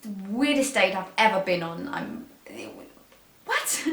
the weirdest date I've ever been on. What?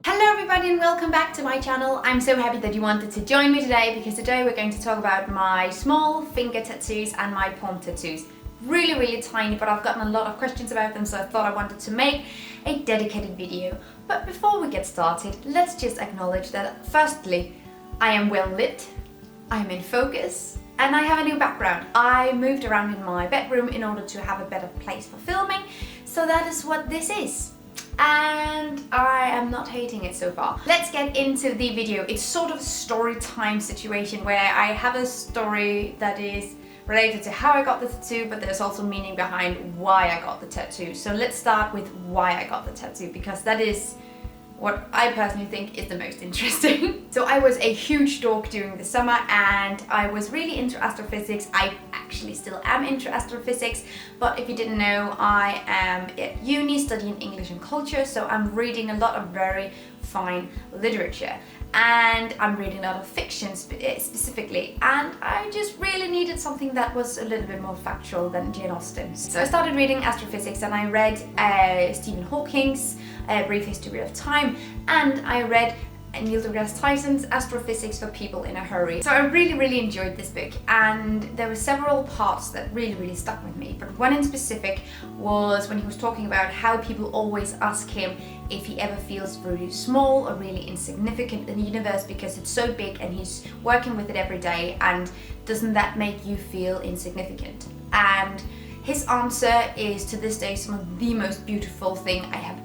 Hello everybody and welcome back to my channel. I'm so happy that you wanted to join me today because today we're going to talk about my small finger tattoos and my palm tattoos. Really tiny, but I've gotten a lot of questions about them, so I thought I wanted to make a dedicated video. But before we get started, let's just acknowledge that firstly, I am well lit, I am in focus, and I have a new background. I moved around in my bedroom in order to have a better place for filming, so that is what this is. And I am not hating it so far. Let's get into the video. It's sort of a story time situation where I have a story that is related to how I got the tattoo, but there's also meaning behind why I got the tattoo. So let's start with why I got the tattoo, because that is what I personally think is the most interesting. So I was a huge dork during the summer and I was really into astrophysics. I actually still am into astrophysics, but if you didn't know, I am at uni studying English and culture, so I'm reading a lot of very fine literature. And I'm reading a lot of fiction specifically, and I just really needed something that was a little bit more factual than Jane Austen's. So I started reading astrophysics and I read Stephen Hawking's Brief History of Time, and I read Neil deGrasse Tyson's Astrophysics for People in a Hurry. So I really enjoyed this book, and there were several parts that really stuck with me, but one in specific was when he was talking about how people always ask him if he ever feels really small or really insignificant in the universe because it's so big and he's working with it every day, and doesn't that make you feel insignificant? And his answer is to this day some of the most beautiful thing I have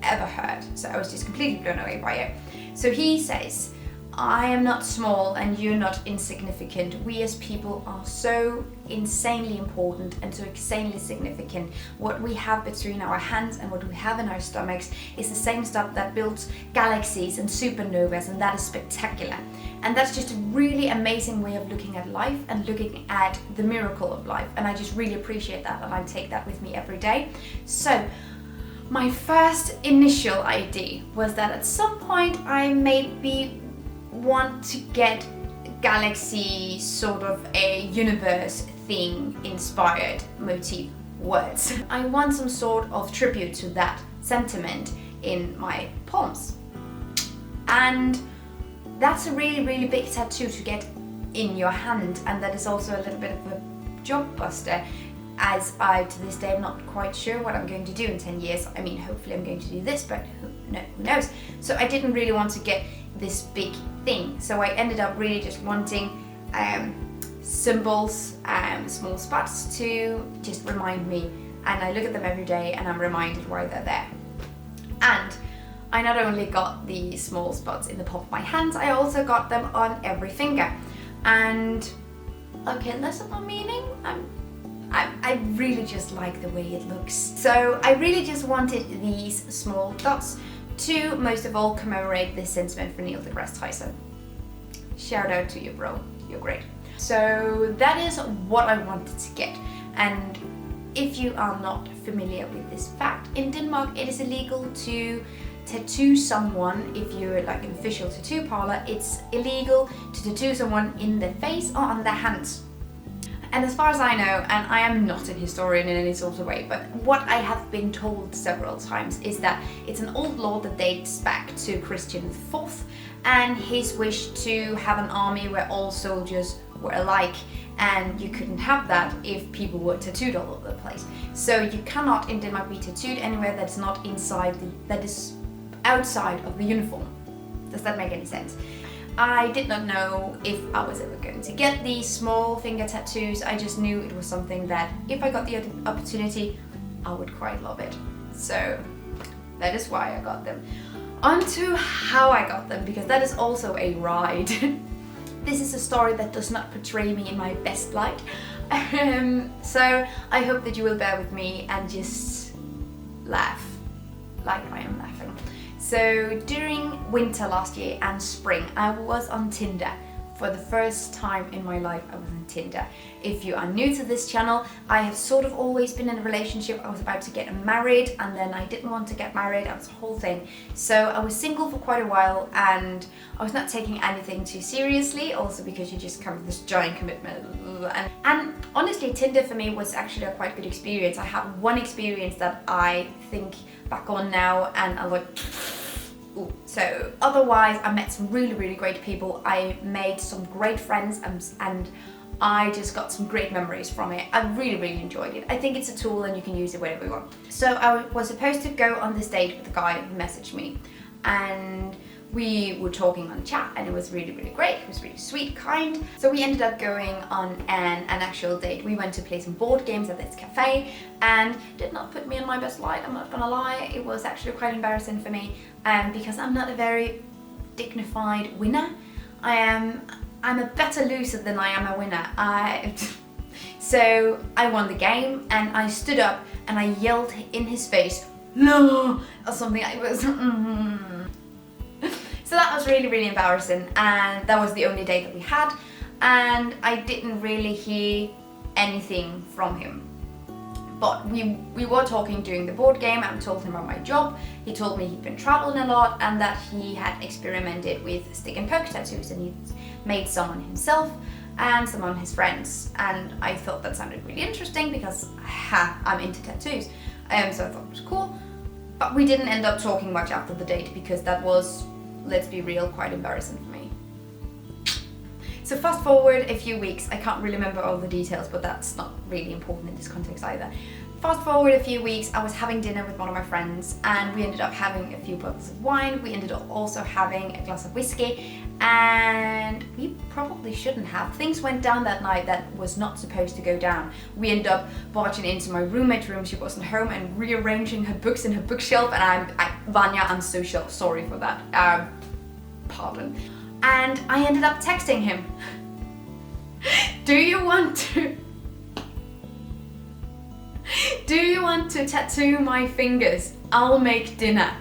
ever heard. So I was just completely blown away by it. So he says, I am not small and you're not insignificant. We as people are so insanely important and so insanely significant. What we have between our hands and what we have in our stomachs is the same stuff that builds galaxies and supernovas, and that is spectacular. And that's just a really amazing way of looking at life and looking at the miracle of life. And I just really appreciate that, and I take that with me every day. So my first initial idea was that at some point I maybe want to get galaxy, sort of a universe thing inspired motif words. I want some sort of tribute to that sentiment in my palms. And that's a really big tattoo to get in your hand, and that is also a little bit of a job buster, as I to this day am not quite sure what I'm going to do in 10 years. I mean, hopefully I'm going to do this, but who knows? So I didn't really want to get this big thing, so I ended up really just wanting symbols, small spots to just remind me, and I look at them every day and I'm reminded why they're there. And I not only got the small spots in the palm of my hands, I also got them on every finger. And okay, less of a meaning, I really just like the way it looks. So I really just wanted these small dots to most of all commemorate this sentiment for Neil deGrasse Tyson. Shout out to you, bro, you're great. So that is what I wanted to get. And if you are not familiar with this fact, in Denmark it is illegal to tattoo someone. If you're like an official tattoo parlor, it's illegal to tattoo someone in the face or on their hands. And as far as I know, and I am not a historian in any sort of way, but what I have been told several times is that it's an old law that dates back to Christian IV and his wish to have an army where all soldiers were alike, and you couldn't have that if people were tattooed all over the place. So you cannot in Denmark be tattooed anywhere that's not that is outside of the uniform. Does that make any sense? I did not know if I was ever going to get these small finger tattoos. I just knew it was something that if I got the opportunity, I would quite love it. So that is why I got them. On to how I got them, because that is also a ride. This is a story that does not portray me in my best light. So I hope that you will bear with me and just laugh like I am laughing. So during winter last year and spring, I was on Tinder for the first time in my life, I was on Tinder. If you are new to this channel, I have sort of always been in a relationship. I was about to get married and then I didn't want to get married. That was the whole thing. So I was single for quite a while and I was not taking anything too seriously, also because you just come with this giant commitment. And honestly, Tinder for me was actually a quite good experience. I had one experience that I think back on now and I'm like, ooh. So otherwise I met some really great people. I made some great friends and I just got some great memories from it. I really enjoyed it. I think it's a tool and you can use it whenever you want. So I was supposed to go on this date with the guy who messaged me and we were talking on chat and it was really great. It was really sweet, kind. So we ended up going on an actual date. We went to play some board games at this cafe and did not put me in my best light, I'm not gonna lie. It was actually quite embarrassing for me because I'm not a very dignified winner. I'm a better loser than I am a winner. So I won the game and I stood up and I yelled in his face, "No!" or something. It was So that was really embarrassing and that was the only date that we had and I didn't really hear anything from him. But we were talking during the board game. I told him about my job. He told me he'd been traveling a lot and that he had experimented with stick and poke tattoos and he'd made some on himself and some on his friends. And I thought that sounded really interesting because I'm into tattoos. So I thought it was cool. But we didn't end up talking much after the date because that was, let's be real, quite embarrassing for me. So fast forward a few weeks, I can't really remember all the details, but that's not really important in this context either. Fast forward a few weeks, I was having dinner with one of my friends and we ended up having a few bottles of wine. We ended up also having a glass of whiskey and we probably shouldn't have. Things went down that night that was not supposed to go down. We ended up barging into my roommate's room, she wasn't home, and rearranging her books in her bookshelf, and Vanya, I'm so sorry for that. Pardon. And I ended up texting him, do you want to tattoo my fingers? I'll make dinner.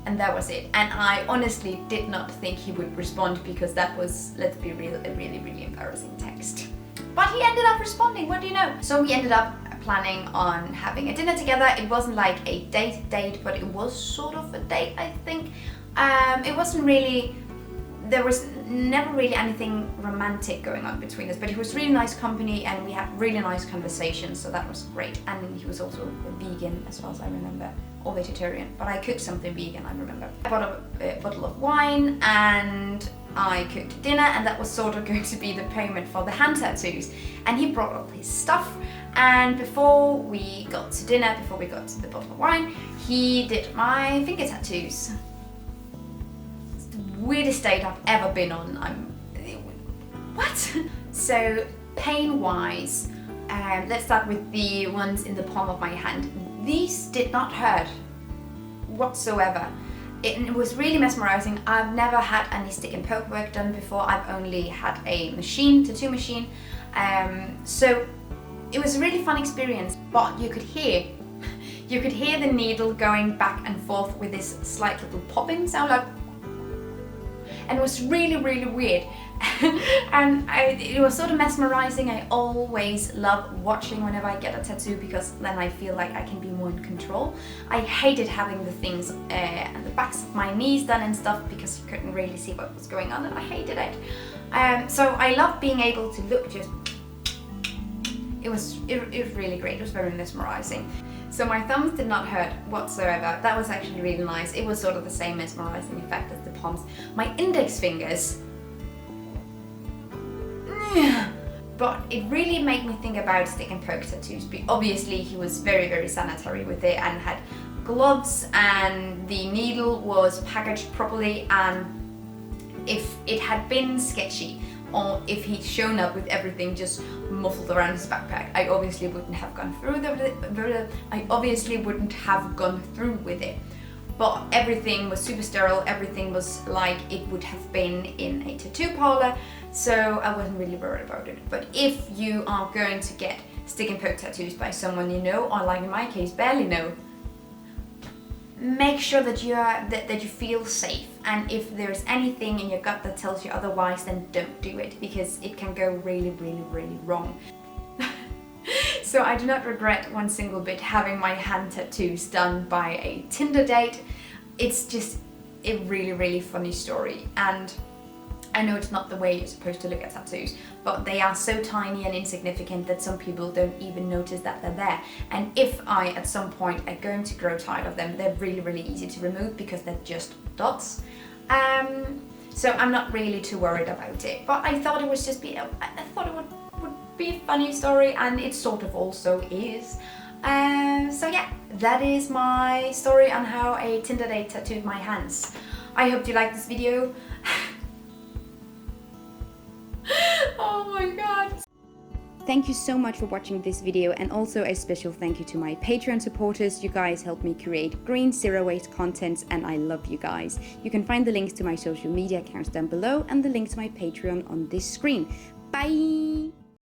And that was it. And I honestly did not think he would respond because that was, let's be real, a really embarrassing text. But he ended up responding, what do you know? So we ended up planning on having a dinner together. It wasn't like a date, but it was sort of a date, I think. It wasn't really, there was never really anything romantic going on between us, but he was really nice company and we had really nice conversations, so that was great. And he was also a vegan as far as I remember, or vegetarian, but I cooked something vegan, I remember. I bought a bottle of wine and I cooked dinner, and that was sort of going to be the payment for the hand tattoos. And he brought all his stuff, and before we got to dinner, before we got to the bottle of wine, he did my finger tattoos. Weirdest date I've ever been on. What? So pain-wise, let's start with the ones in the palm of my hand. These did not hurt whatsoever. It was really mesmerizing. I've never had any stick and poke work done before. I've only had a tattoo machine. So it was a really fun experience, but you could hear the needle going back and forth with this slight little popping sound, like, and it was really weird. And it was sort of mesmerizing. I always love watching whenever I get a tattoo because then I feel like I can be more in control. I hated having the things at the backs of my knees done and stuff because you couldn't really see what was going on and I hated it. So I loved being able to look just, it was really great. It was very mesmerizing. So my thumbs did not hurt whatsoever. That was actually really nice. It was sort of the same mesmerizing effect as the palms. My index fingers, but it really made me think about stick and poke tattoos. Obviously he was very sanitary with it and had gloves and the needle was packaged properly, and if it had been sketchy or if he'd shown up with everything just muffled around his backpack, I obviously wouldn't have gone through with it. But everything was super sterile, everything was like it would have been in a tattoo parlor, so I wasn't really worried about it. But if you are going to get stick and poke tattoos by someone you know, or like in my case, barely know, make sure that that you feel safe, and if there's anything in your gut that tells you otherwise, then don't do it, because it can go really, really, really wrong. So I do not regret one single bit having my hand tattoos done by a Tinder date. It's just a really, really funny story, and I know it's not the way you're supposed to look at tattoos, but they are so tiny and insignificant that some people don't even notice that they're there. And if I, at some point, are going to grow tired of them, they're really, really easy to remove because they're just dots. So I'm not really too worried about it. But I thought it was just I thought it would be a funny story, and it sort of also is. So yeah, that is my story on how a Tinder date tattooed my hands. I hope you liked this video. Oh my god. Thank you so much for watching this video, and also a special thank you to my Patreon supporters. You guys help me create green, zero waste content, and I love you guys. You can find the links to my social media accounts down below and the link to my Patreon on this screen. Bye!